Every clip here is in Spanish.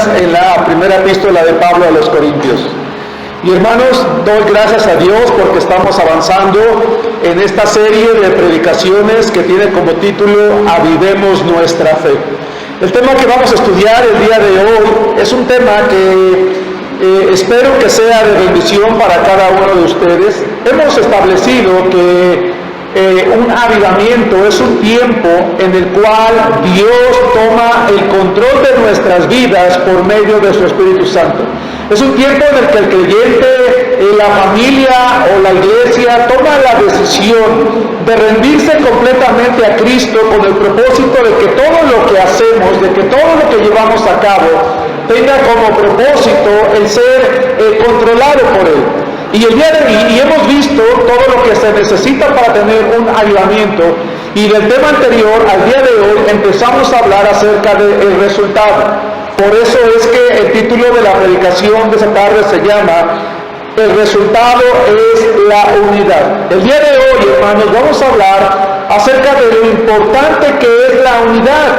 En la primera epístola de Pablo a los Corintios. Y hermanos, doy gracias a Dios porque estamos avanzando en esta serie de predicaciones que tiene como título Avivemos nuestra fe. El tema que vamos a estudiar el día de hoy es un tema que espero que sea de bendición para cada uno de ustedes. Hemos establecido que un avivamiento es un tiempo en el cual Dios toma el control de nuestras vidas por medio de su Espíritu Santo. Es un tiempo en el que el creyente, la familia o la iglesia toma la decisión de rendirse completamente a Cristo con el propósito de que todo lo que hacemos, de que todo lo que llevamos a cabo tenga como propósito el ser controlado por Él. Y hemos visto todo lo que se necesita para tener un avivamiento, y del tema anterior al día de hoy empezamos a hablar acerca del resultado. Por eso es que el título de la predicación de esta tarde se llama El resultado es la unidad. El día de hoy, hermanos, vamos a hablar acerca de lo importante que es la unidad.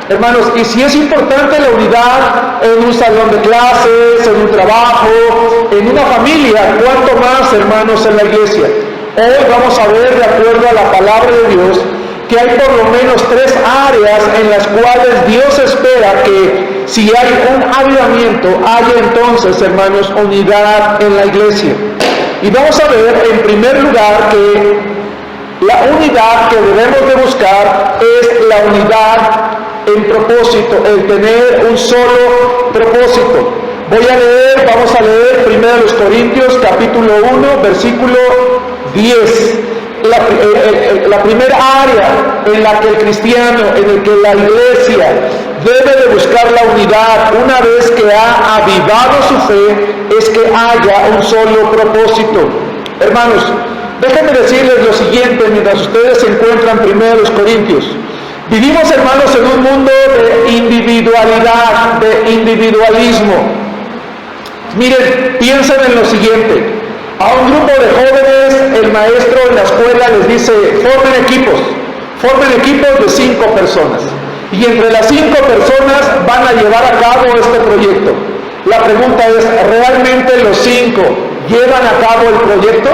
Hermanos, y si es importante la unidad en un salón de clases, en un trabajo, en una familia, ¿cuánto más, hermanos, en la iglesia? Hoy vamos a ver, de acuerdo a la palabra de Dios, que hay por lo menos 3 áreas en las cuales Dios espera que si hay un avivamiento, haya entonces, hermanos, unidad en la iglesia. Y vamos a ver, en primer lugar, que la unidad que debemos de buscar es la unidad en propósito, el tener un solo propósito. Vamos a leer 1 Corintios capítulo 1, versículo 10. La primera área en la que el cristiano, en el que la iglesia debe de buscar la unidad una vez que ha avivado su fe, es que haya un solo propósito. Hermanos, déjenme decirles lo siguiente mientras ustedes se encuentran 1 Corintios. Vivimos, hermanos, en un mundo de individualidad, de individualismo. Miren, piensen en lo siguiente. A un grupo de jóvenes, el maestro en la escuela les dice, formen equipos de 5 personas. Y entre las 5 personas van a llevar a cabo este proyecto. La pregunta es, ¿realmente los 5 llevan a cabo el proyecto?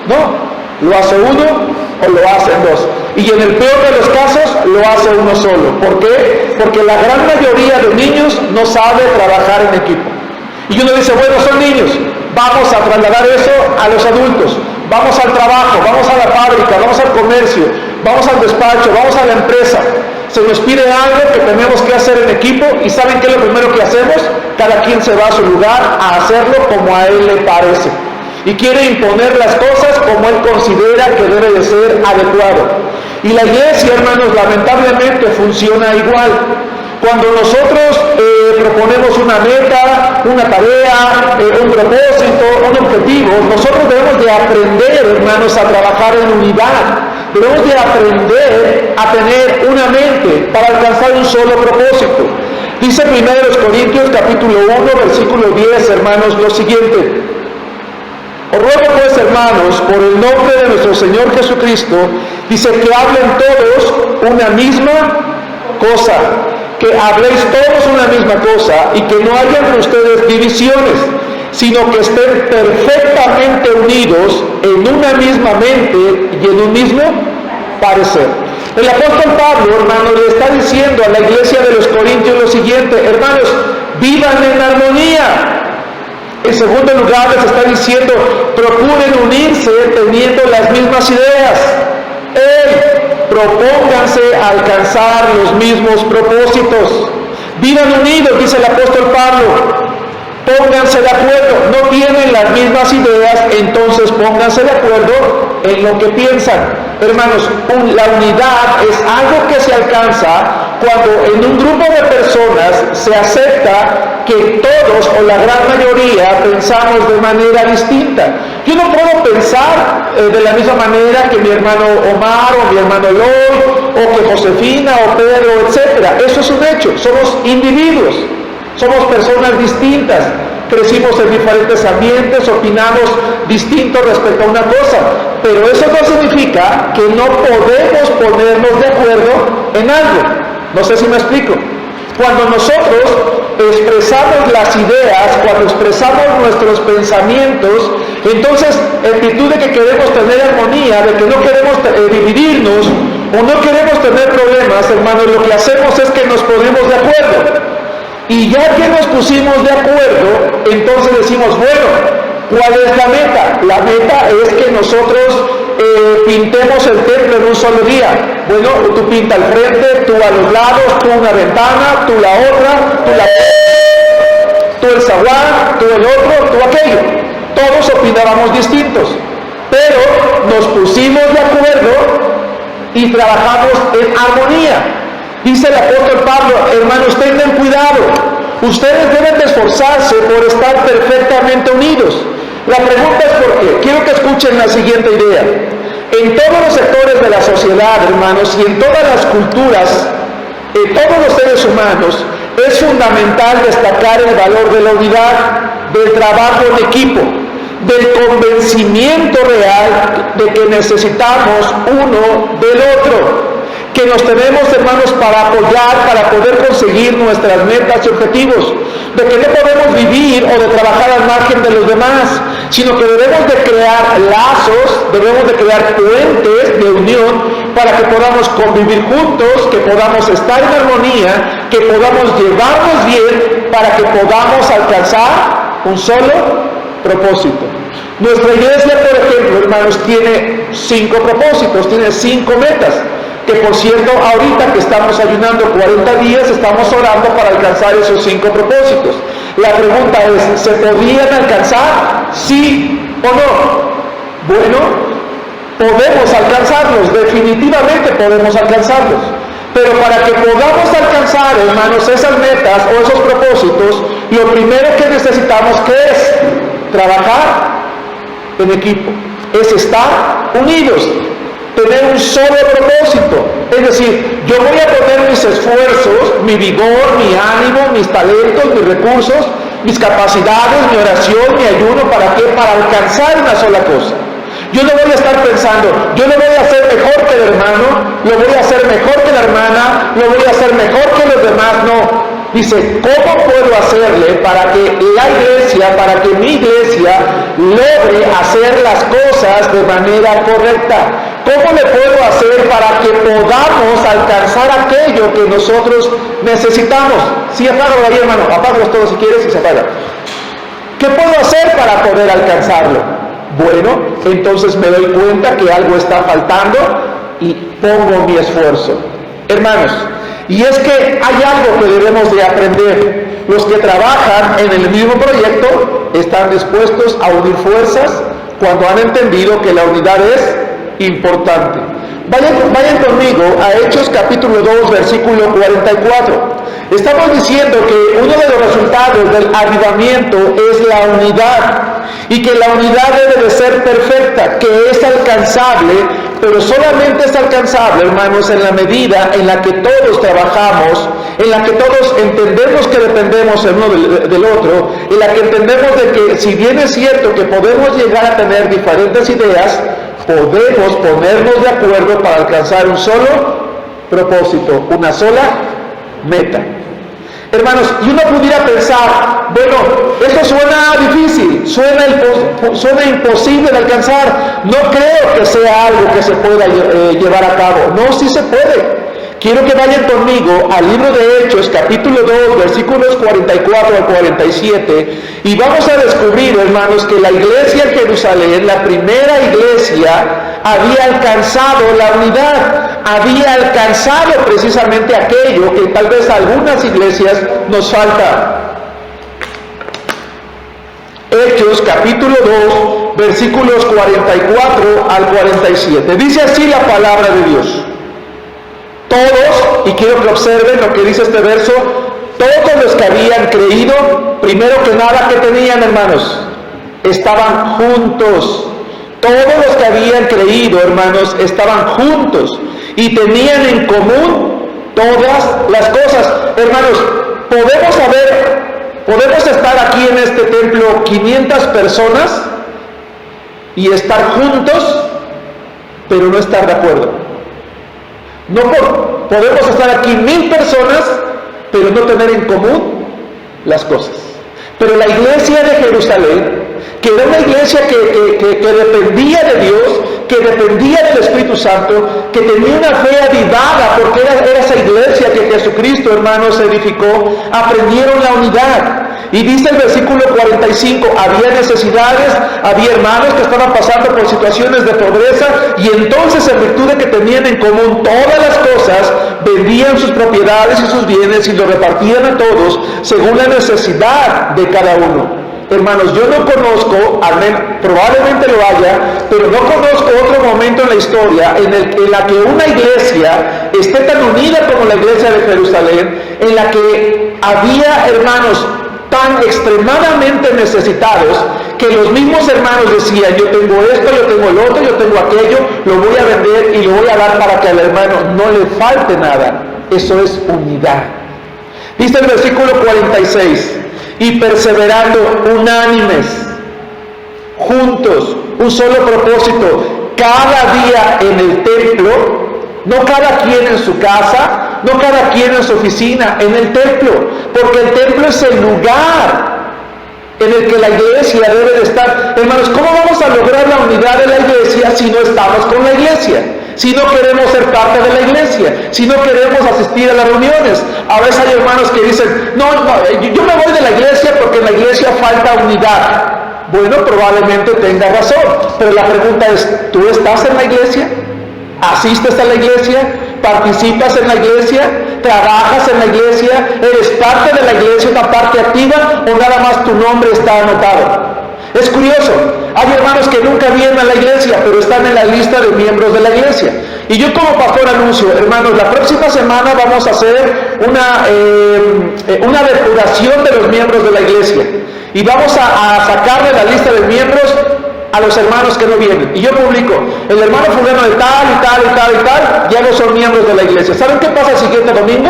No, lo hace uno o lo hacen 2. Y en el peor de los casos, lo hace uno solo. ¿Por qué? Porque la gran mayoría de niños no sabe trabajar en equipo. Y uno dice, bueno, son niños, vamos a trasladar eso a los adultos. Vamos al trabajo, vamos a la fábrica, vamos al comercio, vamos al despacho, vamos a la empresa. Se nos pide algo que tenemos que hacer en equipo, y ¿saben qué es lo primero que hacemos? Cada quien se va a su lugar a hacerlo como a él le parece. Y quiere imponer las cosas como él considera que debe de ser adecuado. Y la iglesia, hermanos, lamentablemente funciona igual. Cuando nosotros proponemos una meta, una tarea, un propósito, un objetivo, nosotros debemos de aprender, hermanos, a trabajar en unidad. Debemos de aprender a tener una mente para alcanzar un solo propósito. Dice 1 Corintios capítulo 1, versículo 10, hermanos, lo siguiente. Os ruego pues, hermanos, por el nombre de nuestro Señor Jesucristo, dice que hablen todos una misma cosa, que habléis todos una misma cosa, y que no haya entre ustedes divisiones, sino que estén perfectamente unidos en una misma mente y en un mismo parecer. El apóstol Pablo, hermanos, le está diciendo a la iglesia de los Corintios lo siguiente: hermanos, vivan en armonía. En segundo lugar, les está diciendo, procuren unirse teniendo las mismas ideas. Propónganse a alcanzar los mismos propósitos. Vivan unidos, dice el apóstol Pablo. Pónganse de acuerdo. No tienen las mismas ideas, entonces pónganse de acuerdo en lo que piensan. Hermanos, la unidad es algo que se alcanza cuando en un grupo de personas se acepta que todos o la gran mayoría pensamos de manera distinta. Yo no puedo pensar de la misma manera que mi hermano Omar o mi hermano Eloy o que Josefina o Pedro, etc. Eso es un hecho. Somos individuos, somos personas distintas. Crecimos en diferentes ambientes, opinamos distinto respecto a una cosa, pero eso no significa que no podemos ponernos de acuerdo en algo. No sé si me explico. Cuando nosotros expresamos las ideas, cuando expresamos nuestros pensamientos, entonces en virtud de que queremos tener armonía, de que no queremos dividirnos o no queremos tener problemas, hermanos, lo que hacemos es que nos ponemos de acuerdo. Y ya que nos pusimos de acuerdo, entonces decimos, bueno, ¿cuál es la meta? La meta es que nosotros pintemos el templo en un solo día. Bueno, tú pinta al frente, tú a los lados, tú una ventana, tú la otra, tú el zaguán, tú el otro, tú aquello. Todos opinábamos distintos, pero nos pusimos de acuerdo y trabajamos en armonía. Dice el apóstol Pablo, hermanos, tengan cuidado, ustedes deben de esforzarse por estar perfectamente unidos. La pregunta es por qué. Quiero que escuchen la siguiente idea. En todos los sectores de la sociedad, hermanos, y en todas las culturas, en todos los seres humanos, es fundamental destacar el valor de la unidad, del trabajo en equipo, del convencimiento real de que necesitamos uno del otro, que nos tenemos, hermanos, para apoyar, para poder conseguir nuestras metas y objetivos, de que no podemos vivir o de trabajar al margen de los demás, sino que debemos de crear lazos, debemos de crear puentes de unión para que podamos convivir juntos, que podamos estar en armonía, que podamos llevarnos bien, para que podamos alcanzar un solo propósito. Nuestra iglesia, por ejemplo, hermanos, tiene 5 propósitos, tiene 5 metas, que por cierto, ahorita que estamos ayunando 40 días, estamos orando para alcanzar esos 5 propósitos. La pregunta es, ¿se podrían alcanzar? ¿Sí o no? Bueno, podemos alcanzarlos, definitivamente podemos alcanzarlos. Pero para que podamos alcanzar, hermanos, esas metas o esos propósitos, lo primero que necesitamos, ¿qué es? Trabajar en equipo, es estar unidos, tener un solo propósito. Es decir, yo voy a poner mis esfuerzos, mi vigor, mi ánimo, mis talentos, mis recursos, mis capacidades, mi oración, mi ayuno, ¿para qué? Para alcanzar una sola cosa. Yo no voy a estar pensando, yo lo voy a hacer mejor que el hermano, lo voy a hacer mejor que la hermana, lo voy a hacer mejor que los demás, no. Dice, ¿cómo puedo hacerle para que la iglesia, para que mi iglesia logre hacer las cosas de manera correcta? ¿Cómo le puedo hacer para que podamos alcanzar aquello que nosotros necesitamos? Sí, apágalo ahí, hermano, apágalos todos si quieres y se apaga. ¿Qué puedo hacer para poder alcanzarlo? Bueno, entonces me doy cuenta que algo está faltando y pongo mi esfuerzo. Hermanos, y es que hay algo que debemos de aprender. Los que trabajan en el mismo proyecto están dispuestos a unir fuerzas cuando han entendido que la unidad es importante. Vayan conmigo a Hechos capítulo 2, versículo 44. Estamos diciendo que uno de los resultados del avivamiento es la unidad, y que la unidad debe de ser perfecta, que es alcanzable, pero solamente es alcanzable, hermanos, en la medida en la que todos trabajamos, en la que todos entendemos que dependemos el uno del otro, en la que entendemos de que si bien es cierto que podemos llegar a tener diferentes ideas, podemos ponernos de acuerdo para alcanzar un solo propósito, una sola meta. Hermanos, y uno pudiera pensar, bueno, esto suena difícil, suena imposible de alcanzar, no creo que sea algo que se pueda llevar a cabo. No, sí se puede. Quiero que vayan conmigo al libro de Hechos, capítulo 2, versículos 44 al 47, y vamos a descubrir, hermanos, que la iglesia en Jerusalén, la primera iglesia, había alcanzado la unidad, había alcanzado precisamente aquello que tal vez a algunas iglesias nos falta. Hechos, capítulo 2, versículos 44 al 47. Dice así la palabra de Dios. Todos, y quiero que observen lo que dice este verso, todos los que habían creído, primero que nada, ¿qué tenían, hermanos? Estaban juntos. Todos los que habían creído, hermanos, estaban juntos y tenían en común todas las cosas. Hermanos, podemos estar aquí en este templo 500 personas y estar juntos, pero no estar de acuerdo. Podemos estar aquí 1000 personas, pero no tener en común las cosas. Pero la iglesia de Jerusalén, que era una iglesia que dependía de Dios, que dependía del Espíritu Santo, que tenía una fe avivada, porque era esa iglesia que Jesucristo, hermanos, edificó, aprendieron la unidad. Y dice el versículo 45, había necesidades, había hermanos que estaban pasando por situaciones de pobreza, y entonces, en virtud de que tenían en común todas las cosas, vendían sus propiedades y sus bienes y lo repartían a todos según la necesidad de cada uno. Hermanos, yo no conozco, probablemente lo haya, pero no conozco otro momento en la historia en la que una iglesia esté tan unida como la iglesia de Jerusalén, en la que había hermanos tan extremadamente necesitados que los mismos hermanos decían: yo tengo esto, yo tengo el otro, yo tengo aquello, lo voy a vender y lo voy a dar para que al hermano no le falte nada. Eso es unidad. Dice el versículo 46, y perseverando unánimes, juntos, un solo propósito, cada día en el templo, no cada quien en su casa, no cada quien en su oficina, en el templo, porque el templo es el lugar en el que la iglesia debe de estar. Hermanos, ¿cómo vamos a lograr la unidad de la iglesia si no estamos con la iglesia? Si no queremos ser parte de la iglesia, si no queremos asistir a las reuniones. A veces hay hermanos que dicen: no, yo me voy de la iglesia porque en la iglesia falta unidad. Bueno, probablemente tenga razón, pero la pregunta es: ¿tú estás en la iglesia? ¿Asistes a la iglesia? ¿Participas en la iglesia? ¿Trabajas en la iglesia? ¿Eres parte de la iglesia, una parte activa, o nada más tu nombre está anotado? Es curioso, hay hermanos que nunca vienen a la iglesia, pero están en la lista de miembros de la iglesia. Y yo como pastor anuncio, hermanos, la próxima semana vamos a hacer una depuración de los miembros de la iglesia. Y vamos a sacar de la lista de miembros a los hermanos que no vienen. Y yo publico: el hermano fulano de tal y tal y tal y tal ya no son miembros de la iglesia. ¿Saben qué pasa el siguiente domingo?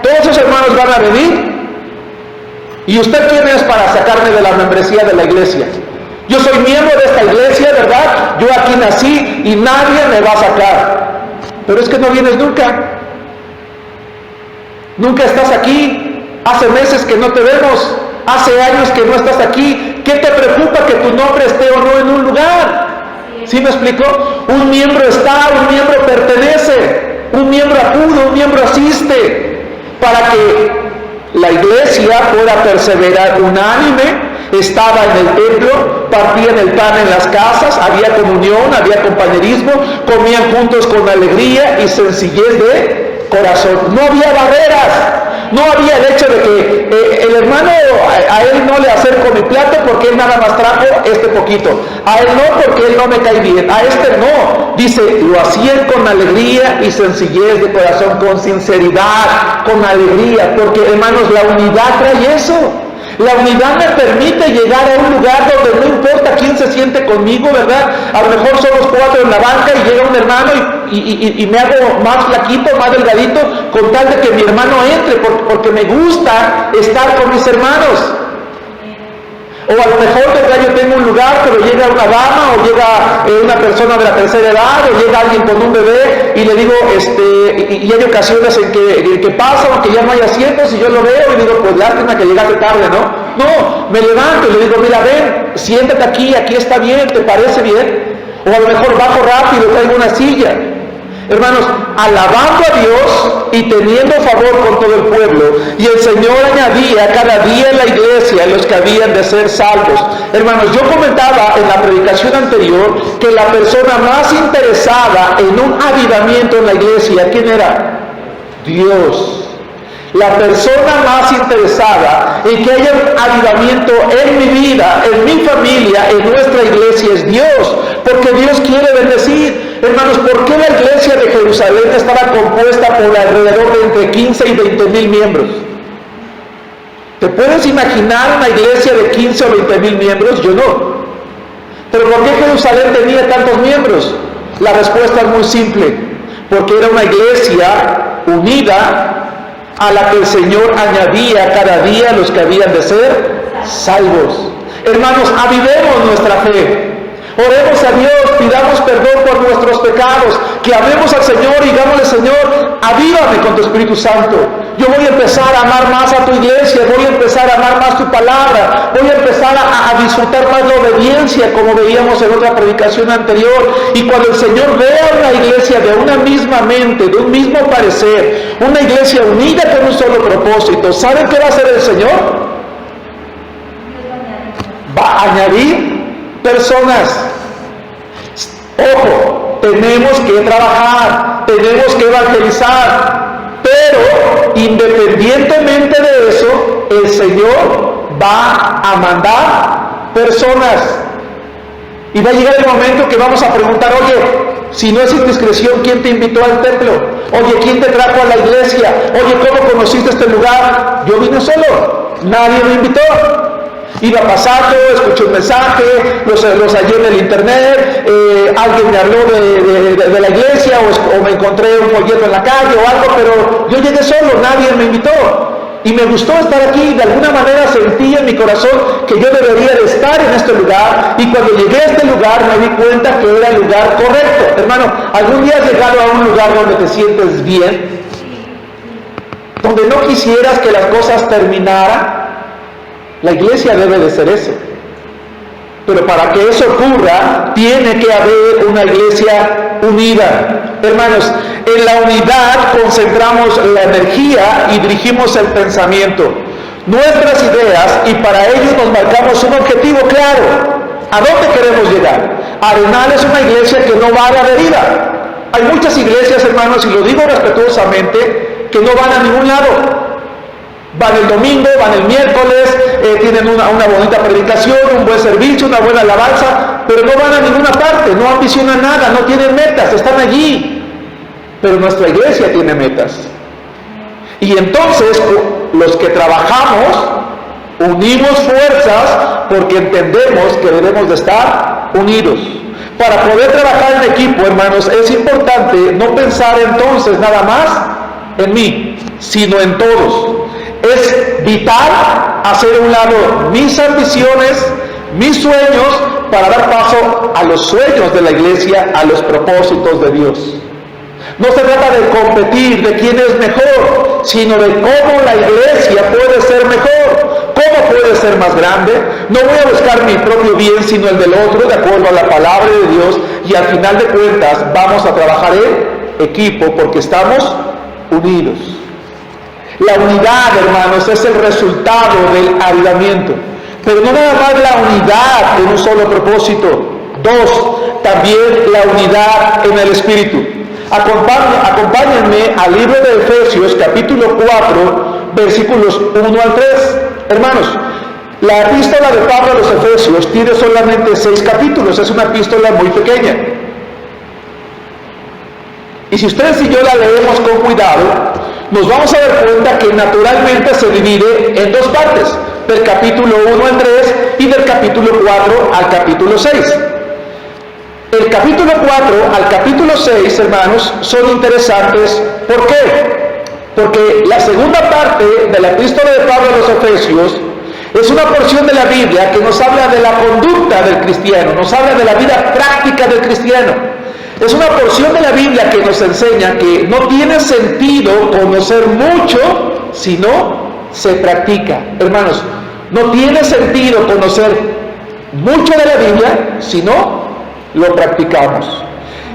Todos esos hermanos van a venir. ¿Y usted quién es para sacarme de la membresía de la iglesia? Yo soy miembro de esta iglesia, ¿verdad? Yo aquí nací y nadie me va a sacar. Pero es que no vienes nunca. Nunca estás aquí. Hace meses que no te vemos. Hace años que no estás aquí. ¿Qué te preocupa que tu nombre esté o no en un lugar? ¿Sí me explico? Un miembro está, un miembro pertenece, un miembro acude, un miembro asiste, para que la iglesia pueda perseverar unánime. Estaba en el templo, partían el pan en las casas, había comunión, había compañerismo, comían juntos con alegría y sencillez de corazón. No había barreras. No había el hecho de que el hermano, a él no le acerco mi plato porque él nada más trajo este poquito. A él no, porque él no me cae bien. A este no. Dice, lo hacían con alegría y sencillez de corazón, con sinceridad, con alegría. Porque, hermanos, la unidad trae eso. La unidad me permite llegar a un lugar donde no importa quién se siente conmigo, ¿verdad? A lo mejor somos 4 en la banca y llega un hermano y me hago más flaquito, más delgadito, con tal de que mi hermano entre, porque me gusta estar con mis hermanos. O a lo mejor, ¿verdad?, yo tengo un lugar, pero llega una dama, o llega una persona de la tercera edad, o llega alguien con un bebé, y le digo, y hay ocasiones en que pasa, aunque ya no hay asientos, y yo lo veo, y digo, pues lástima que llegaste tarde, ¿no? No, me levanto y le digo, mira, ven, siéntate aquí está bien, ¿te parece bien? O a lo mejor bajo rápido, traigo una silla. Hermanos, alabando a Dios y teniendo favor con todo el pueblo, y el Señor añadía cada día en la iglesia los que habían de ser salvos. Hermanos, yo comentaba en la predicación anterior que la persona más interesada en un avivamiento en la iglesia, ¿quién era? Dios. La persona más interesada en que haya un avivamiento en mi vida, en mi familia, en nuestra iglesia es Dios, porque Dios quiere bendecir. Hermanos, ¿por qué la iglesia de Jerusalén estaba compuesta por alrededor de entre 15 y 20 mil miembros? ¿Te puedes imaginar una iglesia de 15 o 20 mil miembros? Yo no. ¿Pero por qué Jerusalén tenía tantos miembros? La respuesta es muy simple, porque era una iglesia unida, a la que el Señor añadía cada día los que habían de ser salvos. Hermanos, avivemos nuestra fe. Oremos a Dios, pidamos perdón por nuestros pecados, clamemos al Señor y digámosle, Señor, avívame con tu Espíritu Santo. yo voy a empezar a amar más a tu iglesia, voy a empezar a amar más tu palabra, voy a empezar a disfrutar más la obediencia, como veíamos en otra predicación anterior. Y cuando el Señor vea una iglesia de una misma mente, de un mismo parecer, una iglesia unida con un solo propósito, ¿saben qué va a hacer el Señor? Va a añadir personas. Ojo, tenemos que trabajar, tenemos que evangelizar, pero independientemente de eso, el Señor va a mandar personas. Y va a llegar el momento que vamos a preguntar, oye, si no es indiscreción, ¿quién te invitó al templo? Oye, ¿quién te trajo a la iglesia? Oye, ¿cómo conociste este lugar? Yo vine solo, nadie me invitó. Iba pasando, escuché un mensaje, los hallé en el internet, alguien me habló de la iglesia o me encontré un folleto en la calle o algo, pero yo llegué solo, nadie me invitó. Y me gustó estar aquí, de alguna manera sentí en mi corazón que yo debería de estar en este lugar, y cuando llegué a este lugar me di cuenta que era el lugar correcto. Hermano, ¿algún día has llegado a un lugar donde te sientes bien? Donde no quisieras que las cosas terminaran. La iglesia debe de ser eso. Pero para que eso ocurra, tiene que haber una iglesia unida. Hermanos, en la unidad concentramos la energía y dirigimos el pensamiento, nuestras ideas, y para ello nos marcamos un objetivo claro. ¿A dónde queremos llegar? Arenal es una iglesia que no va a la deriva. Hay muchas iglesias, hermanos, y lo digo respetuosamente, que no van a ningún lado. Van el domingo, van el miércoles, tienen una bonita predicación, un buen servicio, una buena alabanza, pero no van a ninguna parte, no ambicionan nada, no tienen metas, están allí. Pero nuestra iglesia tiene metas. Y entonces los que trabajamos unimos fuerzas porque entendemos que debemos de estar unidos. Para poder trabajar en equipo, hermanos, es importante no pensar entonces nada más en mí, sino en todos. Es vital hacer a un lado mis ambiciones, mis sueños, para dar paso a los sueños de la iglesia, a los propósitos de Dios. No se trata de competir, de quién es mejor, sino de cómo la iglesia puede ser mejor, cómo puede ser más grande. No voy a buscar mi propio bien, sino el del otro, de acuerdo a la palabra de Dios, y al final de cuentas vamos a trabajar en equipo porque estamos unidos. La unidad, hermanos, es el resultado del avivamiento. Pero no nada más la unidad en un solo propósito. Dos, también la unidad en el Espíritu. Acompáñenme al libro de Efesios, capítulo 4, versículos 1 al 3. Hermanos, la epístola de Pablo a los Efesios tiene solamente 6 capítulos. Es una epístola muy pequeña. Y si ustedes y yo la leemos con cuidado, nos vamos a dar cuenta que naturalmente se divide en 2 partes, del capítulo 1 al 3 y del capítulo 4 al capítulo 6. El capítulo 4 al capítulo 6, hermanos, son interesantes. ¿Por qué? Porque la segunda parte de la epístola de Pablo a los Efesios es una porción de la Biblia que nos habla de la conducta del cristiano, nos habla de la vida práctica del cristiano. Es una porción de la Biblia que nos enseña que no tiene sentido conocer mucho si no se practica. Hermanos, no tiene sentido conocer mucho de la Biblia si no lo practicamos.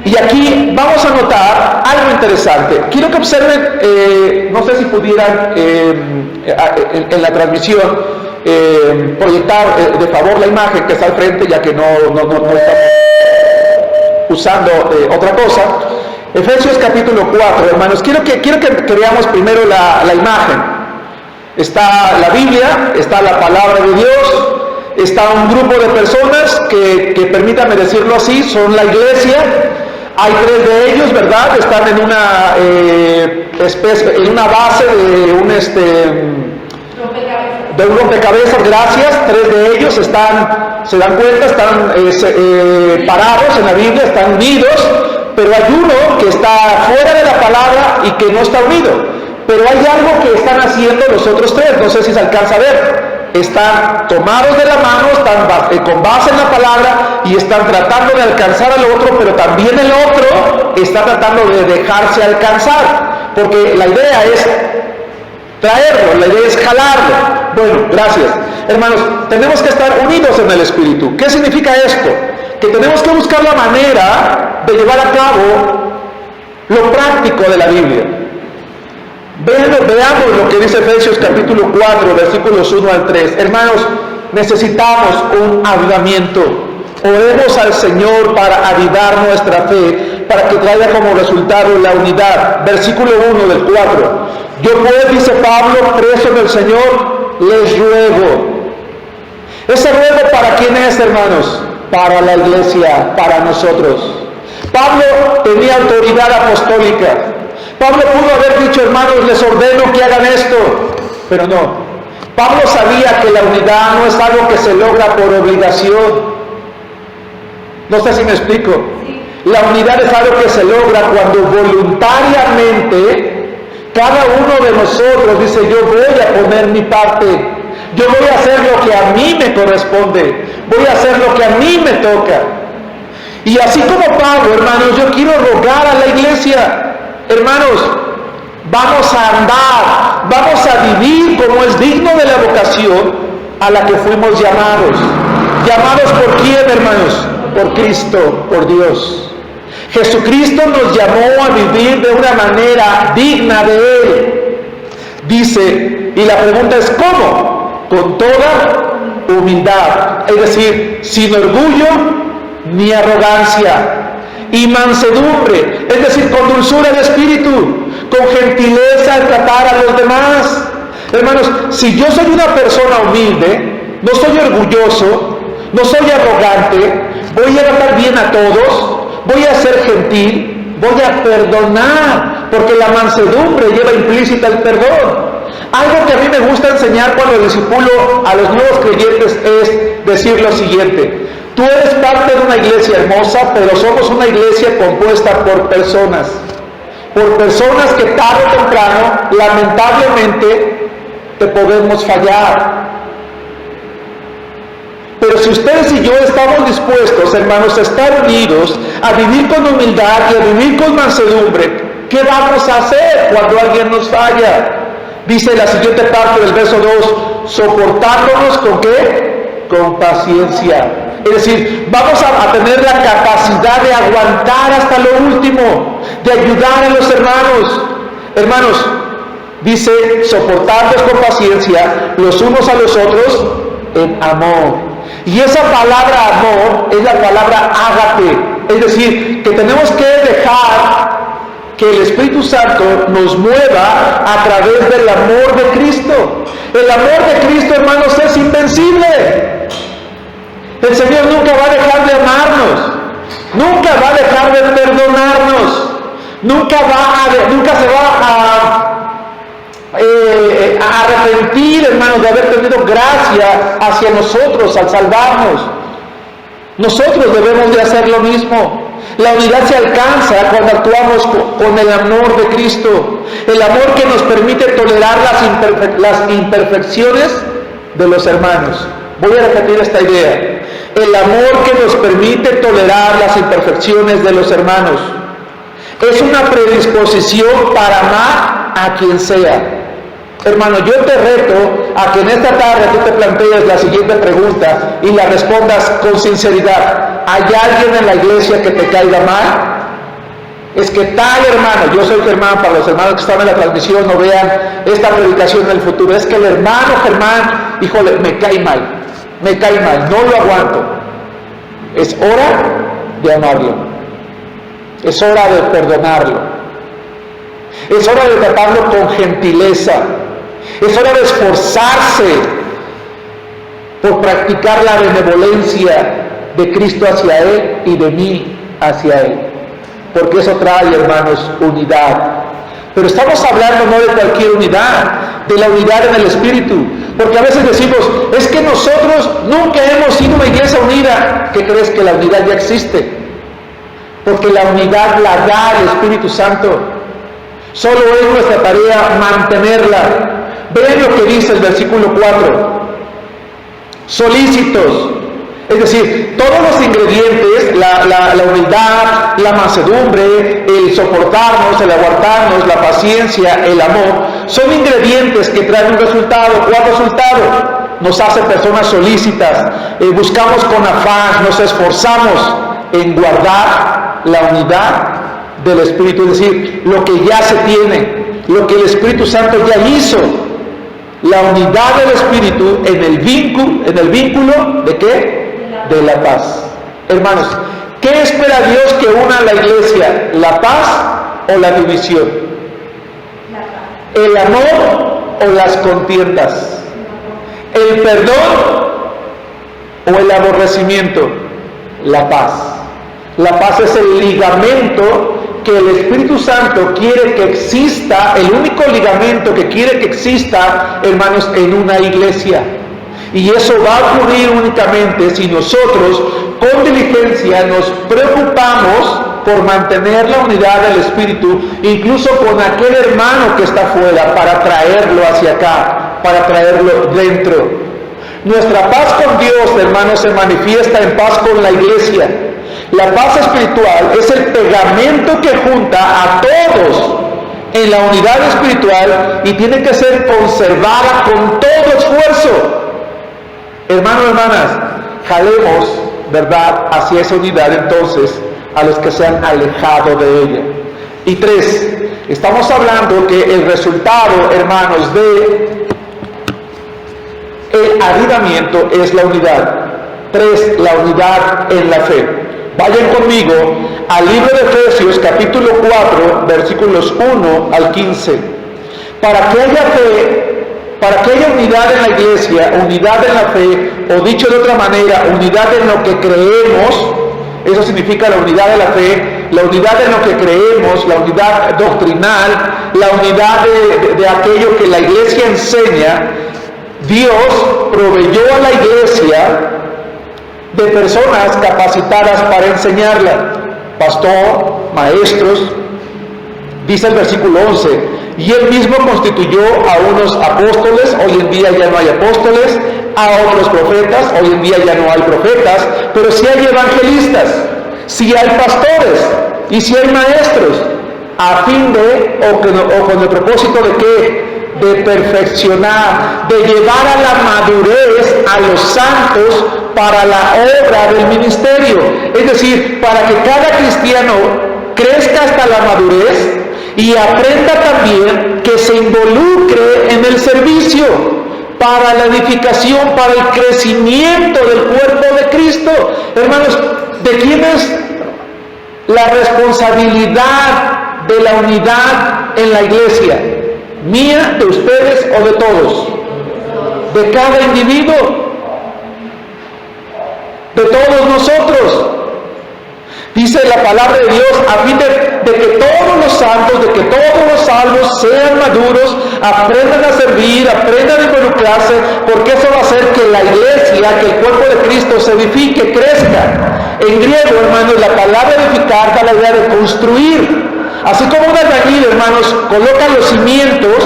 Y aquí vamos a notar algo interesante. Quiero que observen, no sé si pudieran en la transmisión proyectar de favor la imagen que está al frente, ya que no estamos usando otra cosa. Efesios capítulo 4, hermanos, quiero que veamos primero la imagen. Está la Biblia, está la palabra de Dios, está un grupo de personas que permítanme decirlo así, son la iglesia. Hay 3 de ellos, ¿verdad? Están en una en una base de un rompecabezas, gracias. 3 de ellos están, se dan cuenta, están parados en la Biblia, están unidos, pero hay uno que está fuera de la palabra y que no está unido. Pero hay algo que están haciendo los otros 3, no sé si se alcanza a ver. Están tomados de la mano, están con base en la palabra y están tratando de alcanzar al otro, pero también el otro está tratando de dejarse alcanzar, porque la idea es traerlo, la idea es jalarlo. Bueno, gracias. Hermanos, tenemos que estar unidos en el Espíritu. ¿Qué significa esto? Que tenemos que buscar la manera de llevar a cabo lo práctico de la Biblia. Veamos lo que dice Efesios capítulo 4, versículos 1 al 3. Hermanos, necesitamos un avivamiento. Oremos al Señor para avivar nuestra fe, para que traiga como resultado la unidad. Versículo 1 del 4. Yo pues, dice Pablo, preso en el Señor, les ruego. ¿Ese ruego para quién es, hermanos? Para la iglesia, para nosotros. Pablo tenía autoridad apostólica. Pablo pudo haber dicho, hermanos, les ordeno que hagan esto, pero no. Pablo sabía que la unidad no es algo que se logra por obligación. No sé si me explico. La unidad es algo que se logra cuando voluntariamente cada uno de nosotros dice, yo voy a poner mi parte, yo voy a hacer lo que a mí me corresponde, voy a hacer lo que a mí me toca. Y así como Pablo, hermanos, yo quiero rogar a la iglesia, hermanos, vamos a andar, vamos a vivir como es digno de la vocación a la que fuimos llamados. ¿Llamados por quién, hermanos? Por Cristo, por Dios. Jesucristo nos llamó a vivir de una manera digna de Él. Dice, y la pregunta es ¿cómo? Con toda humildad, es decir, sin orgullo ni arrogancia, y mansedumbre, es decir, con dulzura de espíritu, con gentileza al tratar a los demás. Hermanos, si yo soy una persona humilde, no soy orgulloso, no soy arrogante, voy a tratar bien a todos, voy a ser gentil, voy a perdonar, porque la mansedumbre lleva implícita el perdón. Algo que a mí me gusta enseñar cuando discipulo a los nuevos creyentes es decir lo siguiente: tú eres parte de una iglesia hermosa, pero somos una iglesia compuesta por personas que tarde o temprano, lamentablemente, te podemos fallar. Pero si ustedes y yo estamos dispuestos, hermanos, a estar unidos, a vivir con humildad y a vivir con mansedumbre, ¿qué vamos a hacer cuando alguien nos falla? Dice la siguiente parte del verso 2, soportándonos ¿con qué? Con paciencia. Es decir, vamos a tener la capacidad de aguantar hasta lo último, de ayudar a los hermanos. Hermanos, dice, soportándonos con paciencia los unos a los otros en amor. Y esa palabra amor es la palabra ágape, es decir, que tenemos que dejar que el Espíritu Santo nos mueva a través del amor de Cristo. El amor de Cristo, hermanos, es invencible. El Señor nunca va a dejar de amarnos, nunca va a dejar de perdonarnos, nunca se va a arrepentir, hermanos, de haber tenido gracia hacia nosotros al salvarnos. Nosotros debemos de hacer lo mismo. La unidad se alcanza cuando actuamos con el amor de Cristo, el amor que nos permite tolerar las imperfecciones de los hermanos. Voy a repetir esta idea. El amor que nos permite tolerar las imperfecciones de los hermanos es una predisposición para amar a quien sea. Hermano, yo te reto a que en esta tarde tú te plantees la siguiente pregunta y la respondas con sinceridad. ¿Hay alguien en la iglesia que te caiga mal? Es que tal hermano, yo soy Germán, para los hermanos que están en la transmisión no vean esta predicación en el futuro, es que el hermano Germán, híjole, me cae mal, no lo aguanto. Es hora de amarlo, es hora de perdonarlo, es hora de tratarlo con gentileza, es hora de esforzarse por practicar la benevolencia de Cristo hacia Él y de mí hacia Él, porque eso trae, hermanos, unidad. Pero estamos hablando no de cualquier unidad, de la unidad en el Espíritu, porque a veces decimos, es que nosotros nunca hemos sido una iglesia unida. ¿Qué crees? Que la unidad ya existe, porque la unidad la da el Espíritu Santo. Solo es nuestra tarea mantenerla. Vean lo que dice el versículo 4. Solícitos, es decir, todos los ingredientes, la humildad, la mansedumbre, el soportarnos, el aguantarnos, la paciencia, el amor, son ingredientes que traen un resultado. ¿Cuál resultado? Nos hace personas solícitas, buscamos con afán, nos esforzamos en guardar la unidad del Espíritu, es decir, lo que ya se tiene, lo que el Espíritu Santo ya hizo, la unidad del Espíritu en el vínculo ¿de qué? De la paz. Hermanos, ¿qué espera Dios que una a la iglesia? ¿La paz o la división? ¿El amor o las contiendas? ¿El perdón o el aborrecimiento? La paz. La paz es el ligamento que el Espíritu Santo quiere que exista, el único ligamento que quiere que exista, hermanos, en una iglesia. Y eso va a ocurrir únicamente si nosotros con diligencia nos preocupamos por mantener la unidad del Espíritu, incluso con aquel hermano que está fuera, para traerlo hacia acá, para traerlo dentro. Nuestra paz con Dios, hermanos, se manifiesta en paz con la iglesia. La paz espiritual es el pegamento que junta a todos en la unidad espiritual y tiene que ser conservada con todo esfuerzo. Hermanos, hermanas, jalemos, ¿verdad?, hacia esa unidad entonces a los que se han alejado de ella. Y 3, estamos hablando que el resultado, hermanos, de el avivamiento es la unidad. 3, la unidad en la fe. Vayan conmigo al libro de Efesios, capítulo 4, versículos 1 al 15. Para que haya fe, para que haya unidad en la iglesia, unidad en la fe, o dicho de otra manera, unidad en lo que creemos, eso significa la unidad de la fe, la unidad en lo que creemos, la unidad doctrinal, la unidad de aquello que la iglesia enseña. Dios proveyó a la iglesia de personas capacitadas para enseñarla, pastor, maestros. Dice el versículo 11, y él mismo constituyó a unos apóstoles, hoy en día ya no hay apóstoles, a otros profetas, hoy en día ya no hay profetas, pero sí hay evangelistas, sí hay pastores y sí hay maestros, a fin de, o con el propósito de ¿qué? De perfeccionar, de llevar a la madurez a los santos para la obra del ministerio. Es decir, para que cada cristiano crezca hasta la madurez y aprenda también que se involucre en el servicio para la edificación, para el crecimiento del cuerpo de Cristo. Hermanos, ¿de quién es la responsabilidad de la unidad en la iglesia? ¿Mía, de ustedes o de todos? De cada individuo, de todos nosotros. Dice la palabra de Dios, a fin de que todos los santos, de que todos los salvos sean maduros, aprendan a servir, aprendan a involucrarse, porque eso va a hacer que la iglesia, que el cuerpo de Cristo se edifique, crezca. En griego, hermanos, la palabra edificar da la idea de construir. Así como un albañil, hermanos, coloca los cimientos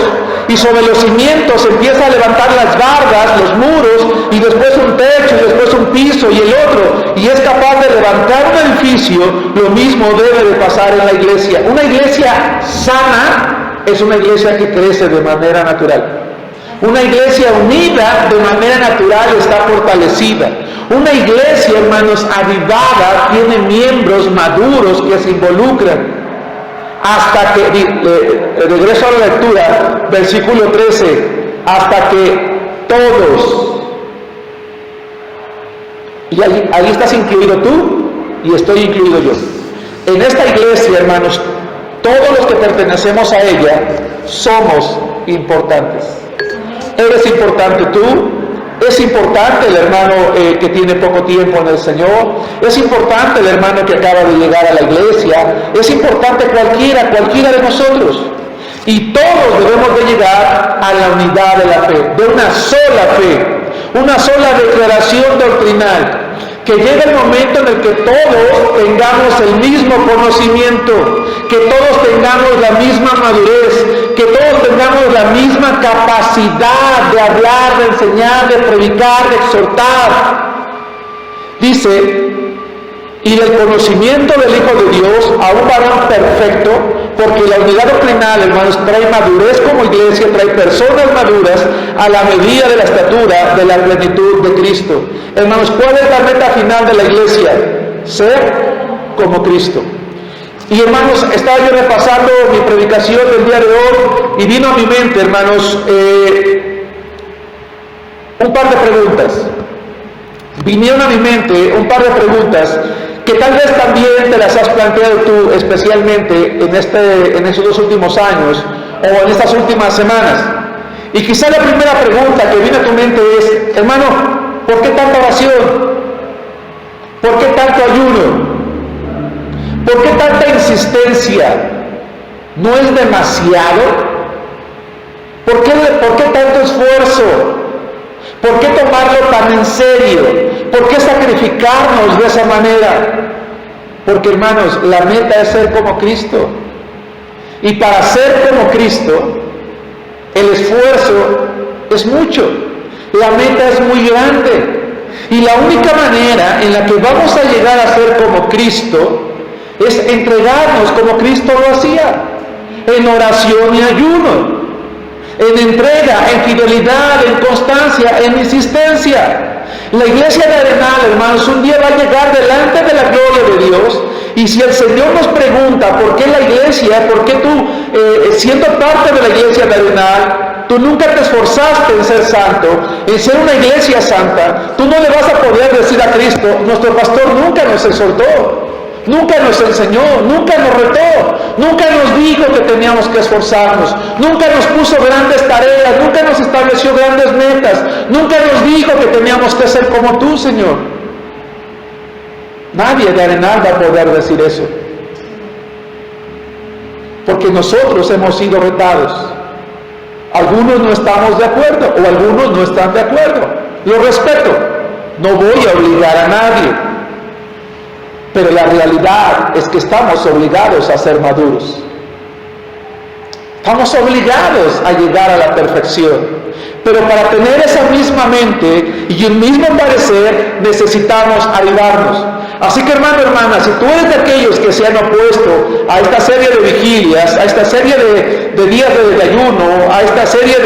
y sobre los cimientos empieza a levantar las bardas, los muros, y después un techo, y después un piso y el otro, y es capaz de levantar un edificio, lo mismo debe de pasar en la iglesia. Una iglesia sana es una iglesia que crece de manera natural. Una iglesia unida de manera natural está fortalecida. Una iglesia, hermanos, avivada tiene miembros maduros que se involucran. Hasta que, regreso a la lectura, versículo 13, hasta que todos, y ahí estás incluido tú y estoy incluido yo. En esta iglesia, hermanos, todos los que pertenecemos a ella somos importantes. Eres importante tú. Es importante el hermano que tiene poco tiempo en el Señor. Es importante el hermano que acaba de llegar a la iglesia. Es importante cualquiera de nosotros. Y todos debemos de llegar a la unidad de la fe, de una sola fe, una sola declaración doctrinal. Que llegue el momento en el que todos tengamos el mismo conocimiento, que todos tengamos la misma madurez, que todos tengamos la misma capacidad de hablar, de enseñar, de predicar, de exhortar. Dice, y del conocimiento del Hijo de Dios a un varón perfecto, Porque la unidad doctrinal, hermanos, trae madurez como iglesia, trae personas maduras a la medida de la estatura de la plenitud de Cristo. Hermanos, ¿cuál es la meta final de la iglesia? Ser como Cristo. Y hermanos, estaba yo repasando mi predicación del día de hoy y vino a mi mente, hermanos, un par de preguntas. Vinieron a mi mente un par de preguntas que tal vez también te las has planteado tú, especialmente en estos 2 últimos años o en estas últimas semanas. Y quizá la primera pregunta que viene a tu mente es, hermano, ¿por qué tanta oración? ¿Por qué tanto ayuno? ¿Por qué tanta insistencia? ¿No es demasiado? ¿Por qué tanto esfuerzo? ¿Por qué tomarlo tan en serio? ¿Por qué sacrificarnos de esa manera? Porque, hermanos, la meta es ser como Cristo. Y para ser como Cristo, el esfuerzo es mucho. La meta es muy grande. Y la única manera en la que vamos a llegar a ser como Cristo es entregarnos como Cristo lo hacía, en oración y ayuno, en entrega, en fidelidad, en constancia, en insistencia. La iglesia de Arenal, hermanos, un día va a llegar delante de la gloria de Dios, y si el Señor nos pregunta por qué la iglesia, por qué tú, siendo parte de la iglesia de Arenal, tú nunca te esforzaste en ser santo, en ser una iglesia santa, tú no le vas a poder decir a Cristo, nuestro pastor nunca nos exhortó, nunca nos enseñó, nunca nos retó, nunca nos dijo que teníamos que esforzarnos, nunca nos puso grandes tareas, nunca nos estableció grandes metas, nunca nos dijo que teníamos que ser como tú, Señor. Nadie de Arenal va a poder decir eso, porque nosotros hemos sido retados. Algunos no estamos de acuerdo o algunos no están de acuerdo. Lo respeto, no voy a obligar a nadie. Pero la realidad es que estamos obligados a ser maduros. Estamos obligados a llegar a la perfección. Pero para tener esa misma mente y un mismo parecer, necesitamos ayudarnos. Así que, hermano, hermana, si tú eres de aquellos que se han opuesto a esta serie de vigilias, a esta serie de días de ayuno, a esta serie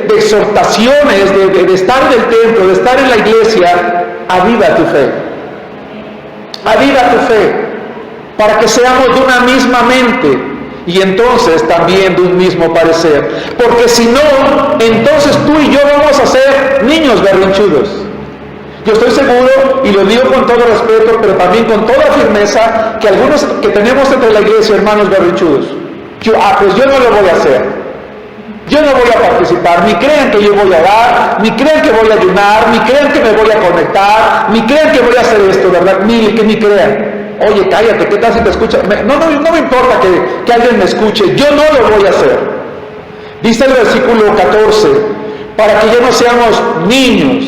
de exhortaciones, de estar en el templo, de estar en la iglesia, aviva tu fe. Aviva tu fe, para que seamos de una misma mente y entonces también de un mismo parecer. Porque si no, entonces tú y yo vamos a ser niños berrinchudos. Yo estoy seguro, y lo digo con todo respeto, pero también con toda firmeza, que algunos que tenemos entre la iglesia, hermanos berrinchudos, pues yo no lo voy a hacer. Yo no voy a participar, ni crean que yo voy a dar, ni crean que voy a ayunar, ni crean que me voy a conectar, ni crean que voy a hacer esto, ¿verdad? Ni crean. Oye, cállate, ¿qué tal si te escucha? No me importa que alguien me escuche, yo no lo voy a hacer. Dice el versículo 14, para que ya no seamos niños.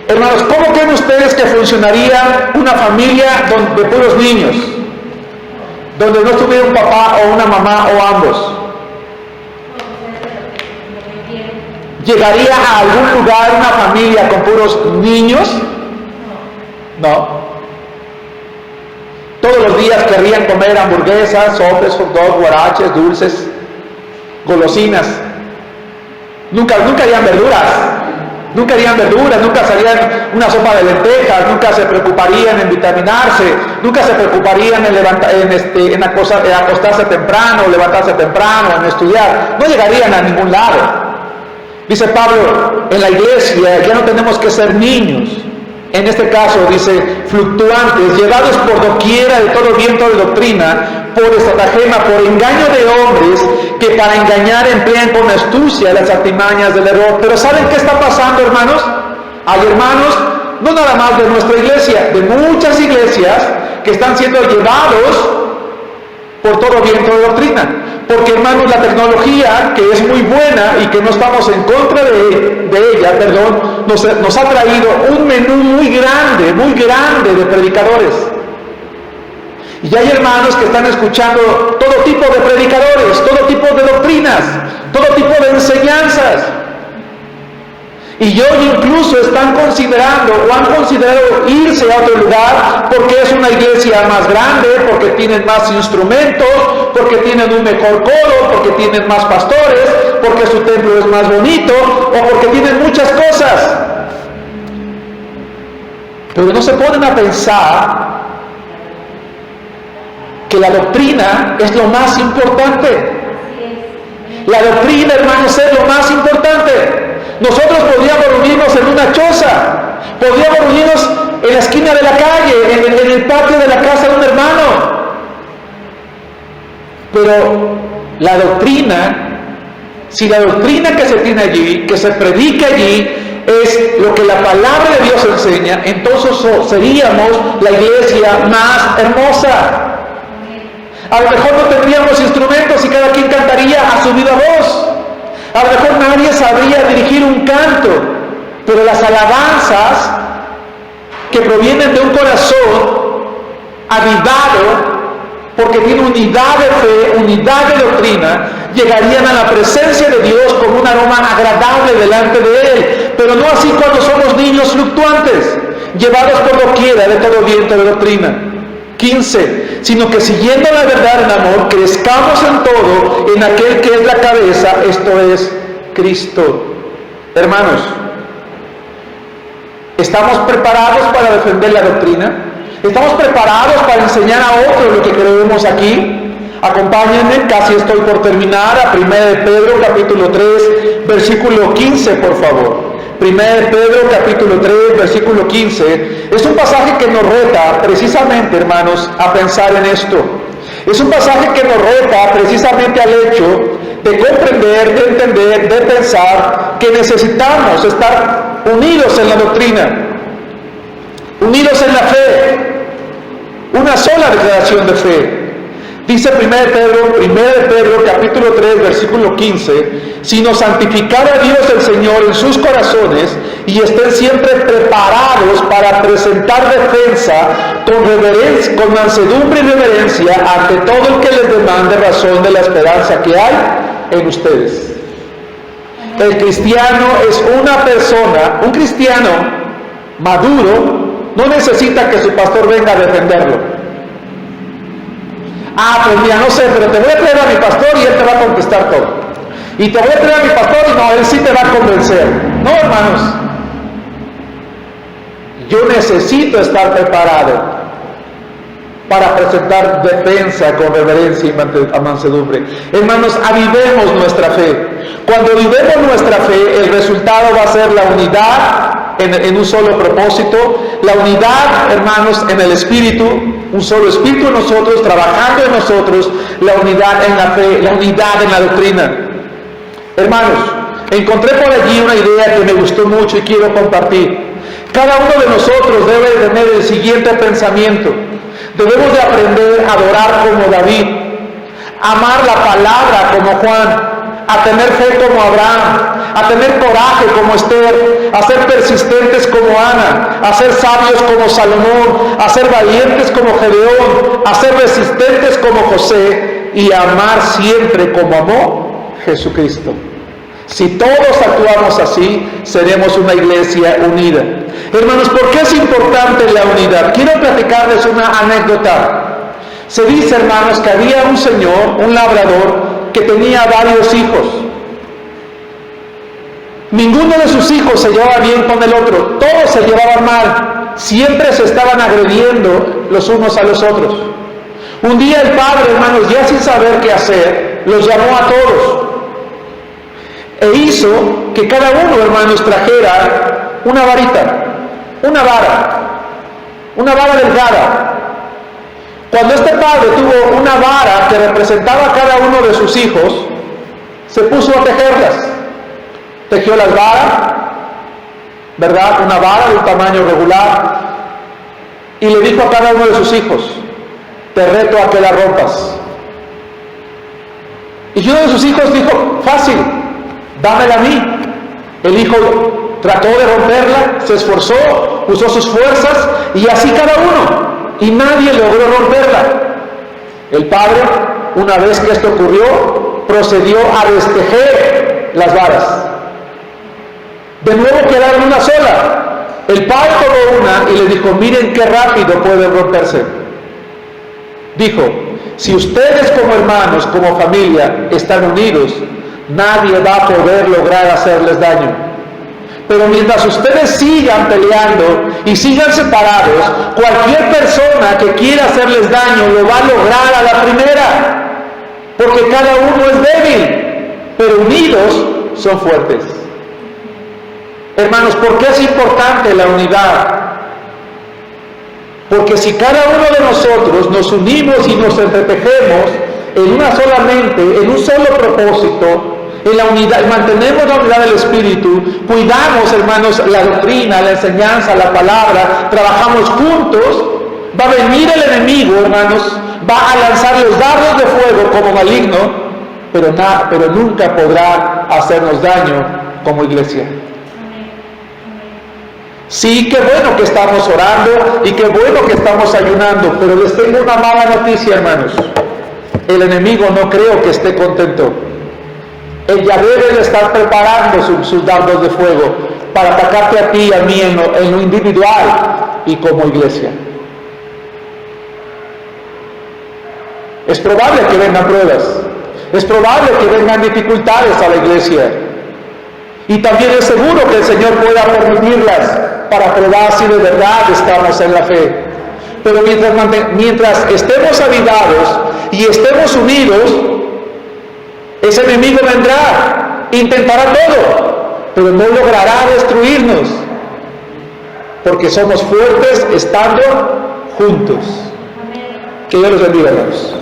Hermanos, ¿cómo creen ustedes que funcionaría una familia de puros niños? Donde no estuviera un papá o una mamá o ambos. ¿Llegaría a algún lugar una familia con puros niños? No. Todos los días querrían comer hamburguesas, sopes, hot dog, guaraches, dulces, golosinas. Nunca harían verduras. Nunca harían verduras, nunca harían una sopa de lentejas, nunca se preocuparían en vitaminarse, nunca se preocuparían en acostarse temprano, levantarse temprano, en estudiar. No llegarían a ningún lado. Dice Pablo, en la iglesia ya no tenemos que ser niños. En este caso dice, fluctuantes, llevados por doquiera de todo viento de doctrina, por estratagema, por engaño de hombres, que para engañar emplean con astucia las artimañas del error. Pero ¿saben qué está pasando, hermanos? Hay hermanos, no nada más de nuestra iglesia, de muchas iglesias, que están siendo llevados por todo viento de doctrina. Porque, hermanos, la tecnología, que es muy buena y que no estamos en contra de ella, nos ha traído un menú muy grande de predicadores. Y hay hermanos que están escuchando todo tipo de predicadores, todo tipo de doctrinas, todo tipo de enseñanzas. Y hoy incluso están considerando o han considerado irse a otro lugar porque es una iglesia más grande, porque tienen más instrumentos, porque tienen un mejor coro, porque tienen más pastores, porque su templo es más bonito o porque tienen muchas cosas. Pero no se ponen a pensar que la doctrina es lo más importante. La doctrina, hermanos, es lo más importante. Nosotros podríamos reunirnos en una choza, podríamos reunirnos en la esquina de la calle, en el patio de la casa de un hermano. Pero la doctrina, si la doctrina que se tiene allí, que se predica allí, es lo que la palabra de Dios enseña, entonces seríamos la iglesia más hermosa. A lo mejor no tendríamos instrumentos y cada quien cantaría a su viva voz. A lo mejor nadie sabría dirigir un canto, pero las alabanzas que provienen de un corazón avivado, porque tiene unidad de fe, unidad de doctrina, llegarían a la presencia de Dios con un aroma agradable delante de Él. Pero no así cuando somos niños fluctuantes, llevados por doquiera de todo viento de doctrina. 15, sino que siguiendo la verdad en amor, crezcamos en todo en aquel que es la cabeza, esto es Cristo. Hermanos, ¿estamos preparados para defender la doctrina? ¿Estamos preparados para enseñar a otros lo que creemos aquí? Acompáñenme, casi estoy por terminar, a 1 de Pedro capítulo 3, versículo 15, por favor. 1 de Pedro capítulo 3, versículo 15, es un pasaje que nos reta precisamente, hermanos, a pensar en esto. Es un pasaje que nos reta precisamente al hecho de comprender, de entender, de pensar que necesitamos estar unidos en la doctrina, unidos en la fe, una sola declaración de fe. Dice 1 de Pedro capítulo 3 versículo 15, sino santificar a Dios el Señor en sus corazones y estén siempre preparados para presentar defensa con reverencia, con mansedumbre y reverencia ante todo el que les demande razón de la esperanza que hay en ustedes. El cristiano es una persona, un cristiano maduro no necesita que su pastor venga a defenderlo. Pues mira, no sé, pero te voy a traer a mi pastor y él te va a contestar todo. Y te voy a traer a mi pastor y no, él sí te va a convencer. No, hermanos. Yo necesito estar preparado para presentar defensa con reverencia y mansedumbre. Hermanos, avivemos nuestra fe. Cuando avivemos nuestra fe, el resultado va a ser la unidad en un solo propósito, la unidad, hermanos, en el Espíritu, un solo Espíritu en nosotros, trabajando en nosotros, la unidad en la fe, la unidad en la doctrina. Hermanos, encontré por allí una idea que me gustó mucho y quiero compartir. Cada uno de nosotros debe tener el siguiente pensamiento. Debemos de aprender a adorar como David, amar la palabra como Juan, a tener fe como Abraham, a tener coraje como Esther, a ser persistentes como Ana, a ser sabios como Salomón, a ser valientes como Gedeón, a ser resistentes como José y a amar siempre como amó Jesucristo. Si todos actuamos así, seremos una iglesia unida. Hermanos, ¿por qué es importante la unidad? Quiero platicarles una anécdota. Se dice, hermanos, que había un señor, un labrador, que tenía varios hijos. Ninguno de sus hijos se llevaba bien con el otro, todos se llevaban mal, siempre se estaban agrediendo los unos a los otros. Un día el padre, hermanos, ya sin saber qué hacer, los llamó a todos e hizo que cada uno, hermanos, trajera una varita, una vara delgada. Cuando este padre tuvo una vara que representaba a cada uno de sus hijos, se puso a tejerlas. Tejió las varas, ¿verdad? Una vara de un tamaño regular, y le dijo a cada uno de sus hijos: te reto a que la rompas. Y uno de sus hijos dijo: fácil, dámela a mí. El hijo trató de romperla, se esforzó, usó sus fuerzas, y así cada uno. Y nadie logró romperla. El padre, una vez que esto ocurrió, procedió a destejer las varas. De nuevo quedaron una sola. El padre tomó una y le dijo, miren qué rápido pueden romperse. Dijo, si ustedes como hermanos, como familia, están unidos, nadie va a poder lograr hacerles daño. Pero mientras ustedes sigan peleando y sigan separados, cualquier persona que quiera hacerles daño lo va a lograr a la primera, porque cada uno es débil, pero unidos son fuertes. Hermanos, ¿por qué es importante la unidad? Porque si cada uno de nosotros nos unimos y nos entretejemos en una sola mente, en un solo propósito, en la unidad, mantenemos la unidad del Espíritu, cuidamos, hermanos, la doctrina, la enseñanza, la palabra, trabajamos juntos, va a venir el enemigo, hermanos, va a lanzar los dardos de fuego como maligno, pero nunca podrá hacernos daño como iglesia. Sí, qué bueno que estamos orando y qué bueno que estamos ayunando, pero les tengo una mala noticia, hermanos. El enemigo no creo que esté contento. Él ya debe de estar preparando sus dardos de fuego para atacarte a ti y a mí en lo individual y como iglesia. Es probable que vengan pruebas, es probable que vengan dificultades a la iglesia. Y también es seguro que el Señor pueda permitirlas para probar si de verdad estamos en la fe. Pero mientras estemos avivados y estemos unidos, ese enemigo vendrá, intentará todo, pero no logrará destruirnos, porque somos fuertes estando juntos. Que Dios los bendiga, hermanos.